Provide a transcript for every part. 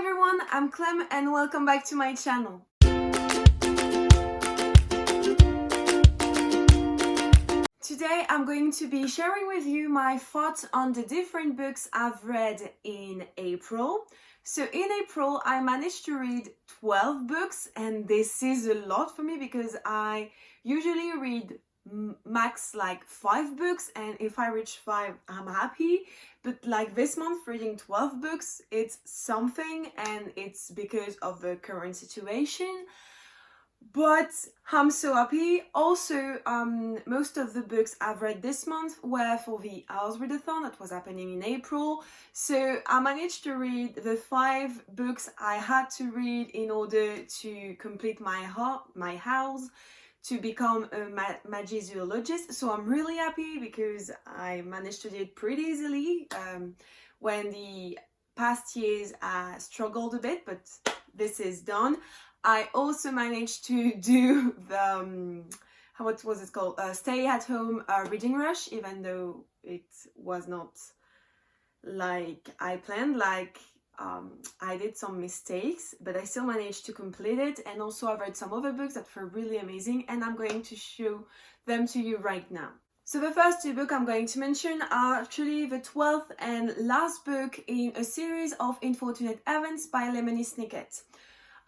everyone, I'm Clem and welcome back to my channel. Today I'm going to be sharing with you my thoughts on the different books I've read in April. So in April I managed to read 12 books, and this is a lot for me because I usually read max like 5 books, and if I reach 5 I'm happy. But like this month reading 12 books, it's something, and it's because of the current situation. But I'm so happy. Also, most of the books I've read this month were for the House Readathon that was happening in April. So I managed to read the 5 books I had to read in order to complete my house, to become a magizoologist. So I'm really happy because I managed to do it pretty easily. When the past years I struggled a bit, but this is done. I also managed to do the, what was it called? Stay at home reading rush, even though it was not like I planned, I did some mistakes, but I still managed to complete it. And also I've read some other books that were really amazing, and I'm going to show them to you right now. So the first 2 books I'm going to mention are actually the 12th and last book in a series of Unfortunate Events by Lemony Snicket.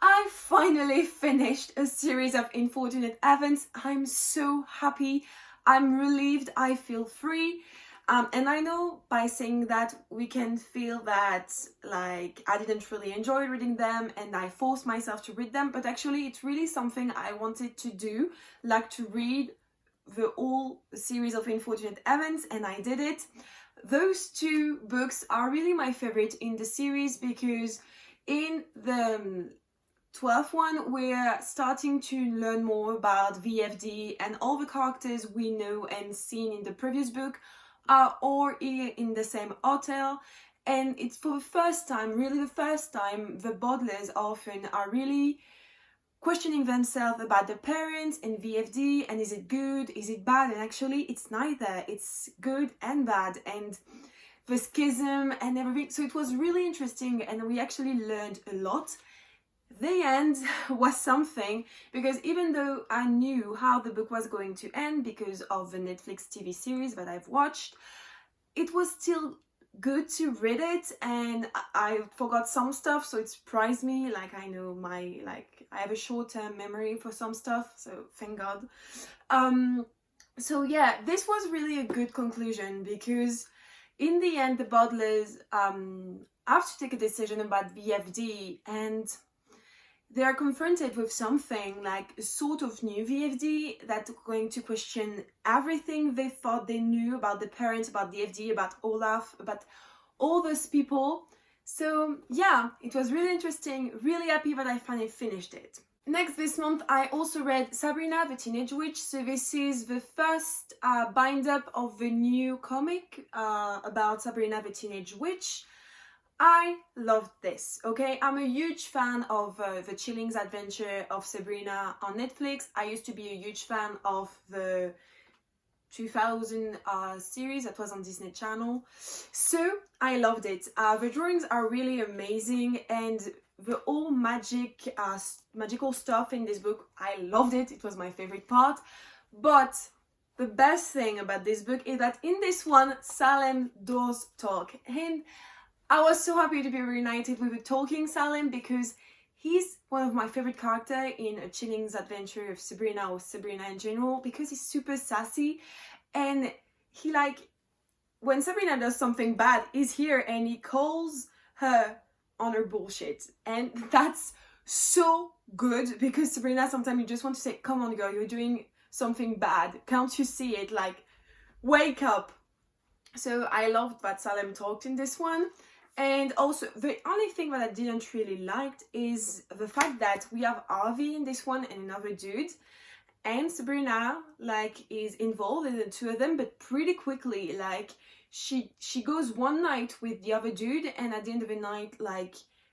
I finally finished a series of Unfortunate Events. I'm so happy. I'm relieved. I feel free. And I know by saying that we can feel that like I didn't really enjoy reading them and I forced myself to read them, but actually it's really something I wanted to do, like to read the whole series of Unfortunate Events, and I did it. Those 2 books are really my favorite in the series because in the 12th one we're starting to learn more about VFD, and all the characters we know and seen in the previous book are all here in the same hotel, and it's for the first time, really the first time, the bottlers often are really questioning themselves about the parents and VFD, and is it good, is it bad, and actually it's neither, it's good and bad, and the schism and everything. So it was really interesting and we actually learned a lot. The end was something, because even though I knew how the book was going to end because of the Netflix TV series that I've watched, it was still good to read it, and I forgot some stuff, so it surprised me. Like I know I have a short-term memory for some stuff, so thank God. So yeah, this was really a good conclusion because in the end the bottlers have to take a decision about VFD, and they are confronted with something like a sort of new VFD that's going to question everything they thought they knew about the parents, about the FD, about Olaf, about all those people. So yeah, it was really interesting, really happy that I finally finished it. Next this month I also read Sabrina the Teenage Witch. So this is the first bind up of the new comic about Sabrina the Teenage Witch. I loved this, okay? I'm a huge fan of the Chilling's Adventure of Sabrina on Netflix. I used to be a huge fan of the 2000 series that was on Disney Channel. So I loved it. The drawings are really amazing, and the whole magical stuff in this book, I loved it. It was my favorite part. But the best thing about this book is that in this one, Salem does talk. And I was so happy to be reunited with a talking Salem because he's one of my favorite characters in A Chilling's Adventure of Sabrina, or Sabrina in general, because he's super sassy, and he when Sabrina does something bad, he's here and he calls her on her bullshit, and that's so good because Sabrina, sometimes you just want to say, come on girl, you're doing something bad, can't you see it, like wake up. So I loved that Salem talked in this one. And also, the only thing that I didn't really like is the fact that we have Harvey in this one and another dude, and Sabrina is involved in the 2 of them, but pretty quickly. She goes one night with the other dude, and at the end of the night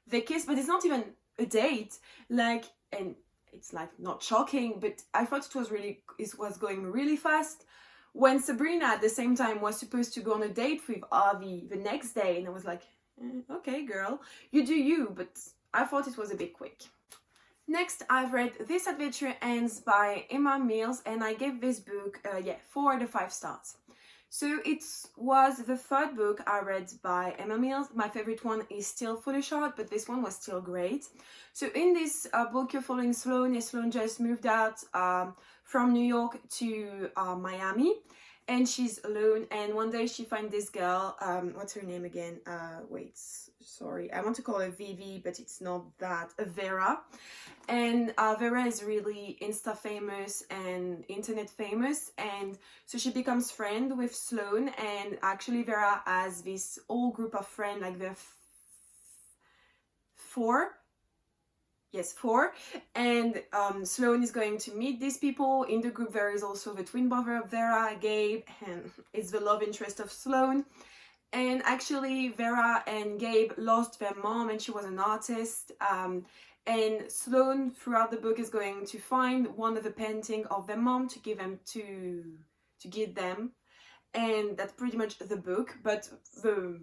they kiss, but it's not even a date, and it's not shocking, but I thought it was going really fast. When Sabrina at the same time was supposed to go on a date with Harvey the next day, and I was like, okay girl, you do you, but I thought it was a bit quick. Next, I've read This Adventure Ends by Emma Mills, and I gave this book 4 out of 5 stars. So it was the third book I read by Emma Mills. My favorite one is still Foolish Heart, but this one was still great. So in this book, you're following Sloane, and Sloane just moved out from New York to Miami, and she's alone. And one day she finds this girl, what's her name again? Wait, sorry, I want to call her Vivi, but it's not that, Vera. And Vera is really Insta famous and internet famous, and so she becomes friend with Sloane, and actually Vera has this whole group of friends, like the four, and Sloane is going to meet these people. In the group there is also the twin brother of Vera, Gabe, and it's the love interest of Sloane. And actually Vera and Gabe lost their mom, and she was an artist, and Sloane throughout the book is going to find one of the painting of their mom to give them to give them, and that's pretty much the book. But the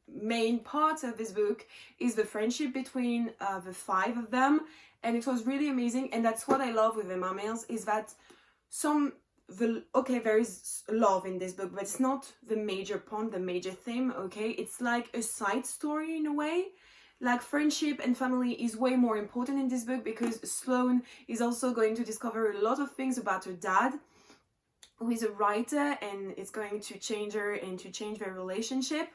main part of this book is the friendship between the 5 of them, and it was really amazing. And that's what I love with Emma Mills, is that there is love in this book, but it's not the major point, the major theme, okay? It's like a side story in a way. Like friendship and family is way more important in this book, because Sloane is also going to discover a lot of things about her dad, who is a writer, and it's going to change her and to change their relationship.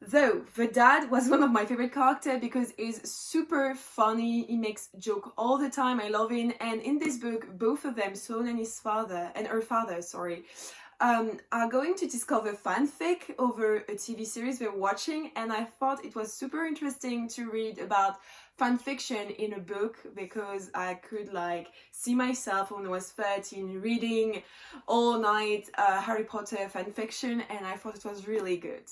Though the dad was one of my favorite characters because he's super funny, he makes joke all the time, I love him. And in this book, both of them, Sloane and her father, are going to discover fanfic over a TV series they're watching, and I thought it was super interesting to read about fanfiction in a book, because I could like see myself when I was 13 reading all night Harry Potter fanfiction, and I thought it was really good.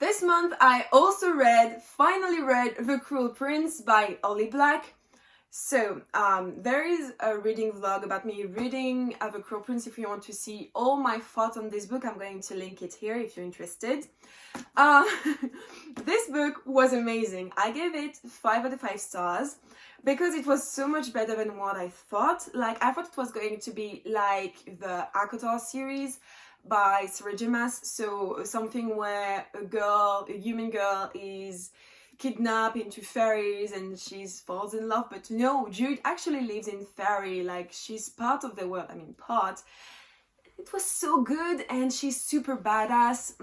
This month I also finally read The Cruel Prince by Holly Black. So there is a reading vlog about me reading The Cruel Prince. If you want to see all my thoughts on this book, I'm going to link it here if you're interested. This book was amazing. I gave it 5 out of 5 stars because it was so much better than what I thought. Like, I thought it was going to be like the ACOTAR series by Sarah J. Maas, so something where a human girl is kidnapped into fairies and she falls in love. But no, Jude actually lives in fairy, like she's part of the world. Part. It was so good, and she's super badass.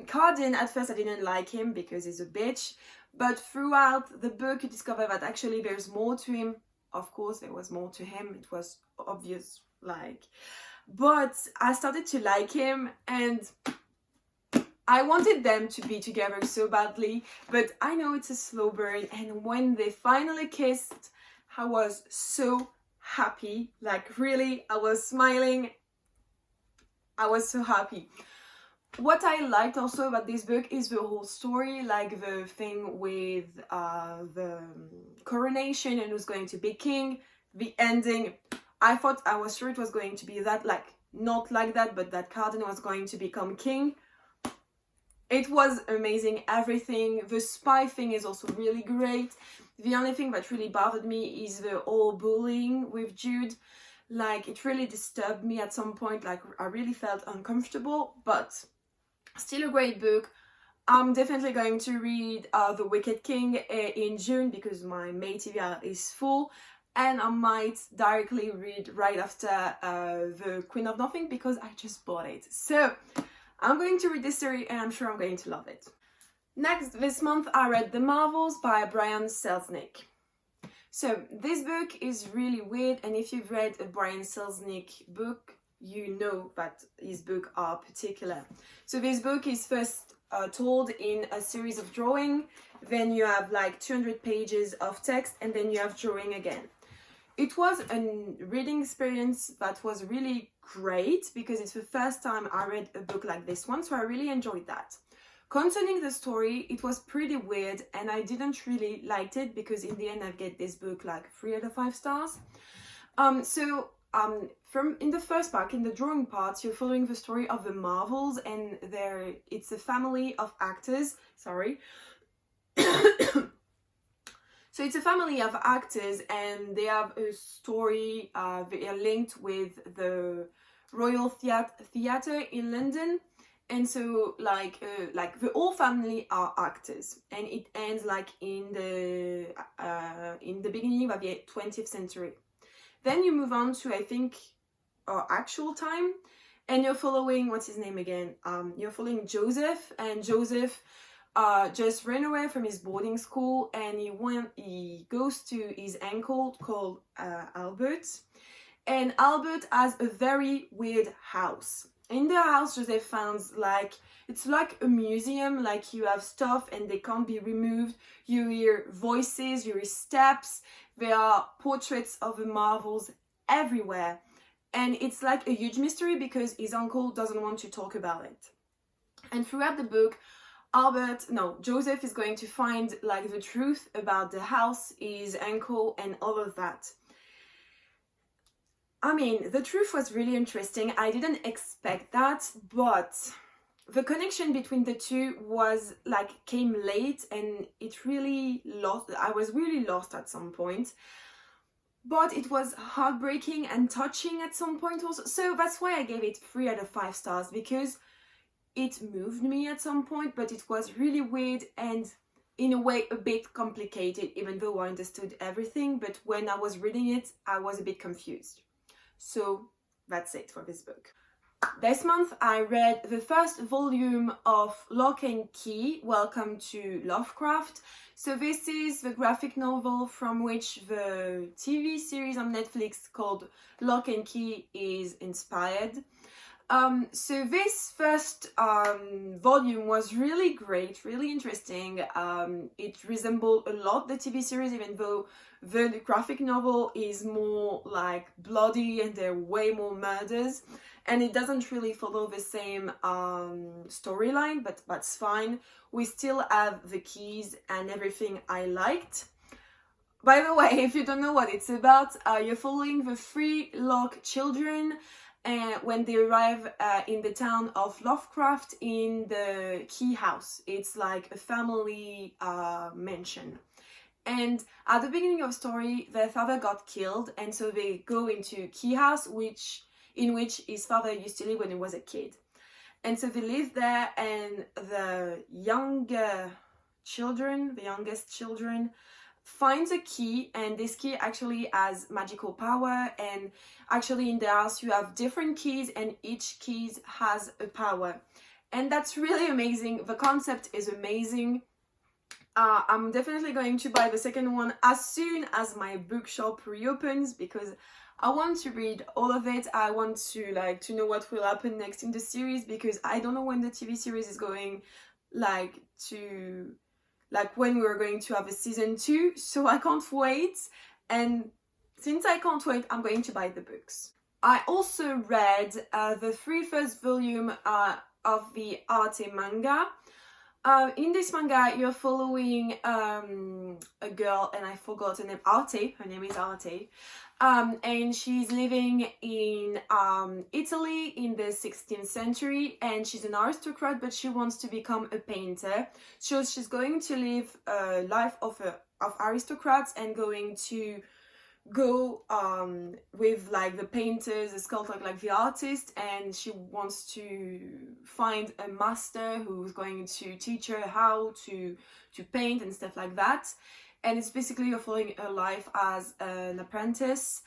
Cardin, at first I didn't like him because he's a bitch, but throughout the book you discover that actually there's more to him. Of course there was more to him, it was obvious, but I started to like him, and I wanted them to be together so badly, but I know it's a slow burn, and when they finally kissed, I was so happy. Like, really, I was smiling. I was so happy. What I liked also about this book is the whole story, like the thing with the coronation and who's going to be king, the ending. I was sure it was going to be that, like, not like that, but that Cardin was going to become king. It was amazing, everything. The spy thing is also really great. The only thing that really bothered me is the whole bullying with Jude. Like, it really disturbed me at some point. Like, I really felt uncomfortable, but still a great book. I'm definitely going to read The Wicked King in June because my May TBR is full. And I might directly read right after The Queen of Nothing because I just bought it. So I'm going to read this series and I'm sure I'm going to love it. Next, this month I read The Marvels by Brian Selznick. So this book is really weird, and if you've read a Brian Selznick book, you know that his books are particular. So this book is first told in a series of drawing, then you have like 200 pages of text, and then you have drawing again. It was a reading experience that was really great because it's the first time I read a book like this one, so I really enjoyed that. Concerning the story, it was pretty weird and I didn't really like it because in the end I get this book like 3 out of 5 stars. From in the first part, in the drawing part, you're following the story of the Marvels, and it's a family of actors, So it's a family of actors, and they have a story. They are linked with the Royal Theatre in London, and so like the whole family are actors, and it ends like in the beginning of the 20th century. Then you move on to, I think, our actual time, and you're following, what's his name again? You're following Joseph, and Joseph just ran away from his boarding school, and he goes to his uncle called Albert, and Albert has a very weird house. In the house, Joseph finds it's like a museum, like you have stuff and they can't be removed. You hear voices, you hear steps, there are portraits of the marvels everywhere. And it's like a huge mystery because his uncle doesn't want to talk about it. And throughout the book, Joseph is going to find like the truth about the house, his uncle, and all of that. I mean, the truth was really interesting. I didn't expect that, but the connection between the two came late, and it really lost. I was really lost at some point, but it was heartbreaking and touching at some point also. So that's why I gave it 3 out of 5 stars, because it moved me at some point, but it was really weird and in a way a bit complicated, even though I understood everything. But when I was reading it, I was a bit confused. So that's it for this book. This month I read the first volume of Lock and Key, Welcome to Lovecraft. So this is the graphic novel from which the TV series on Netflix called Lock and Key is inspired. So this first volume was really great, really interesting. It resembled a lot the TV series, even though the graphic novel is more like bloody and there are way more murders, and it doesn't really follow the same storyline, but that's fine. We still have the keys and everything I liked. By the way, if you don't know what it's about, you're following the 3 Locke children when they arrive in the town of Lovecraft in the Key House. It's like a family mansion. And at the beginning of the story, their father got killed, and so they go into Key House, in which his father used to live when he was a kid. And so they live there, and the youngest children finds a key, and this key actually has magical power. And actually in the house you have different keys, and each key has a power, and that's really amazing. The concept is amazing. I'm definitely going to buy the second one as soon as my bookshop reopens, because I want to read all of it. I want to know what will happen next in the series, because I don't know when the TV series is going when we're going to have a season 2, so I can't wait. And since I can't wait, I'm going to buy the books. I also read the 3 first volume of the Arty Manga. In this manga, you're following a girl, and I forgot her name, Arty. Her name is Arty. And she's living in Italy in the 16th century, and she's an aristocrat, but she wants to become a painter. So she's going to live a life of aristocrats, and going to go with the painters, the sculptor, the artist, and she wants to find a master who's going to teach her how to paint and stuff like that. And it's basically you're following her life as an apprentice,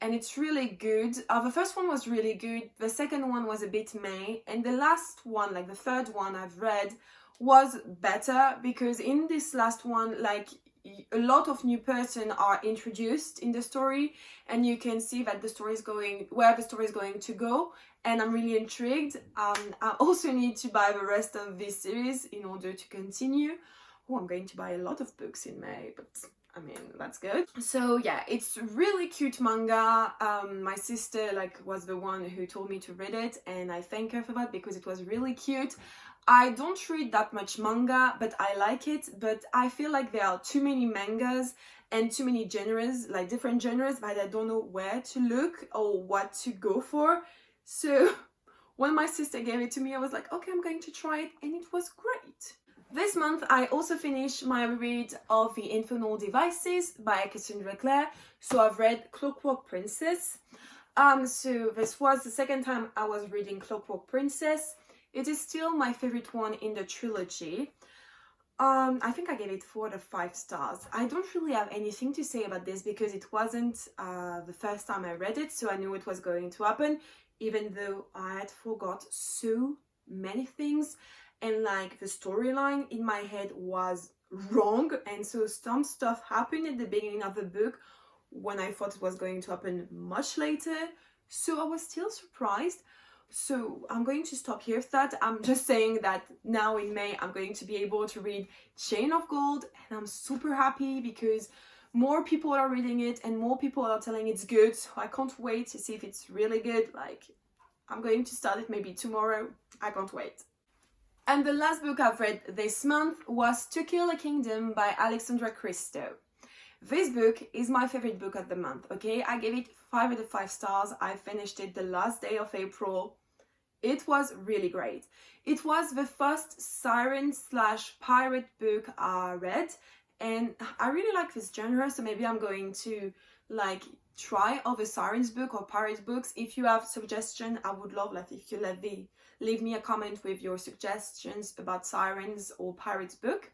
and it's really good. The first one was really good, the second one was a bit meh, and the last one, the third one I've read, was better, because in this last one, a lot of new person are introduced in the story, and you can see that where the story is going to go, and I'm really intrigued. I also need to buy the rest of this series in order to continue. I'm going to buy a lot of books in May, but I mean, that's good. So yeah, it's really cute manga. My sister was the one who told me to read it, and I thank her for that, because it was really cute. I don't read that much manga, but I like it. But I feel like there are too many mangas and too many genres, different genres, that I don't know where to look or what to go for. So when my sister gave it to me, I was like, okay, I'm going to try it, and it was great. This month I also finished my read of The Infernal Devices by Cassandra Clare. So I've read Clockwork Princess. So this was the second time I was reading Clockwork Princess. It is still my favorite one in the trilogy. I think I gave it 4 out of 5 stars. I don't really have anything to say about this because it wasn't the first time I read it, so I knew it was going to happen, even though I had forgot so many things, and like the storyline in my head was wrong, and so some stuff happened at the beginning of the book when I thought it was going to happen much later, so I was still surprised. So I'm going to stop here with that. I'm just saying that now in May I'm going to be able to read Chain of Gold, and I'm super happy because more people are reading it and more people are telling it's good, so I can't wait to see if it's really good. Like, I'm going to start it maybe tomorrow. I can't wait. And the last book I've read this month was Tequila Kingdom by Alexandra Christo. This book is my favorite book of the month, okay? I gave it 5 out of 5 stars. I finished it the last day of April. It was really great. It was the first siren/pirate book I read, and I really like this genre, so maybe I'm going to like try other sirens book or pirate books. If you have suggestions, I would love that if you leave me a comment with your suggestions about sirens or pirates book.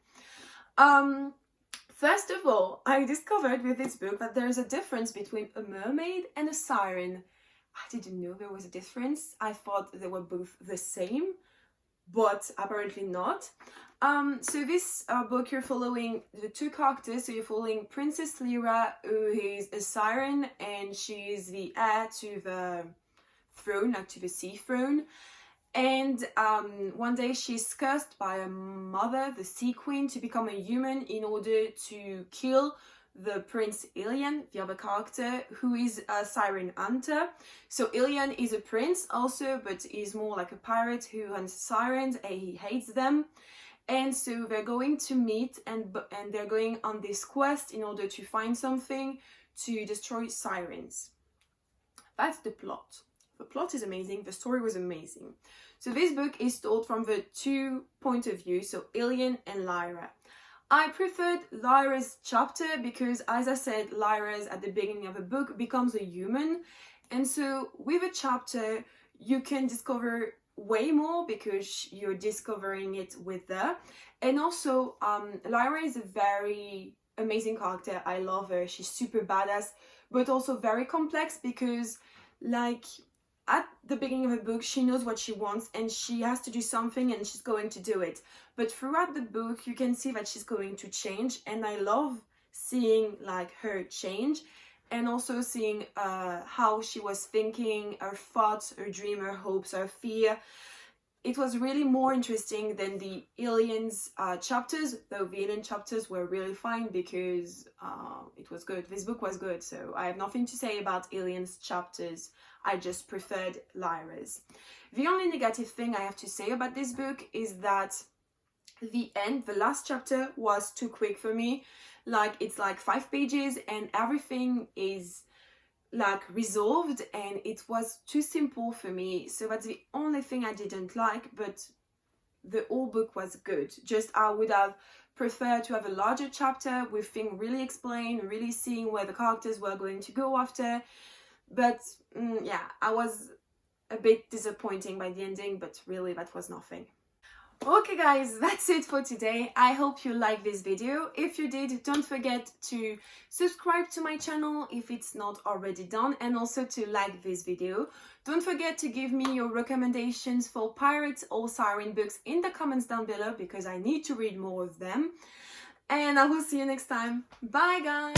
First of all, I discovered with this book that there is a difference between a mermaid and a siren. I didn't know there was a difference. I thought they were both the same, but apparently not. So this book, you're following the 2 characters. So you're following Princess Lyra, who is a siren, and she is the heir to the throne, like to the sea throne. And one day she's cursed by her mother, the Sea Queen, to become a human in order to kill the Prince Ilian, the other character, who is a siren hunter. So Ilian is a prince also, but he's more like a pirate who hunts sirens, and he hates them. And so they're going to meet, and they're going on this quest in order to find something to destroy sirens. That's the plot. The plot is amazing, the story was amazing. So this book is told from the 2 points of view, so Ilian and Lyra. I preferred Lyra's chapter because, as I said, Lyra's at the beginning of the book becomes a human, and so with a chapter you can discover way more because you're discovering it with her. And also Lyra is a very amazing character. I love her. She's super badass, but also very complex because, like, at the beginning of the book, she knows what she wants and she has to do something and she's going to do it. But throughout the book, you can see that she's going to change, and I love seeing like her change, and also seeing how she was thinking, her thoughts, her dream, her hopes, her fear. It was really more interesting than the Ilian's chapters, though the Ilian chapters were really fine because it was good. This book was good, so I have nothing to say about Ilian's chapters. I just preferred Lyra's. The only negative thing I have to say about this book is that the end, the last chapter, was too quick for me. Like, it's like 5 pages and everything is like resolved, and it was too simple for me. So that's the only thing I didn't like, but the whole book was good. Just I would have preferred to have a larger chapter with things really explained, really seeing where the characters were going to go after. But yeah, I was a bit disappointing by the ending, but really that was nothing. Okay guys, that's it for today. I hope you liked this video. If you did, don't forget to subscribe to my channel if it's not already done, and also to like this video. Don't forget to give me your recommendations for pirates or siren books in the comments down below, because I need to read more of them. And I will see you next time. Bye guys!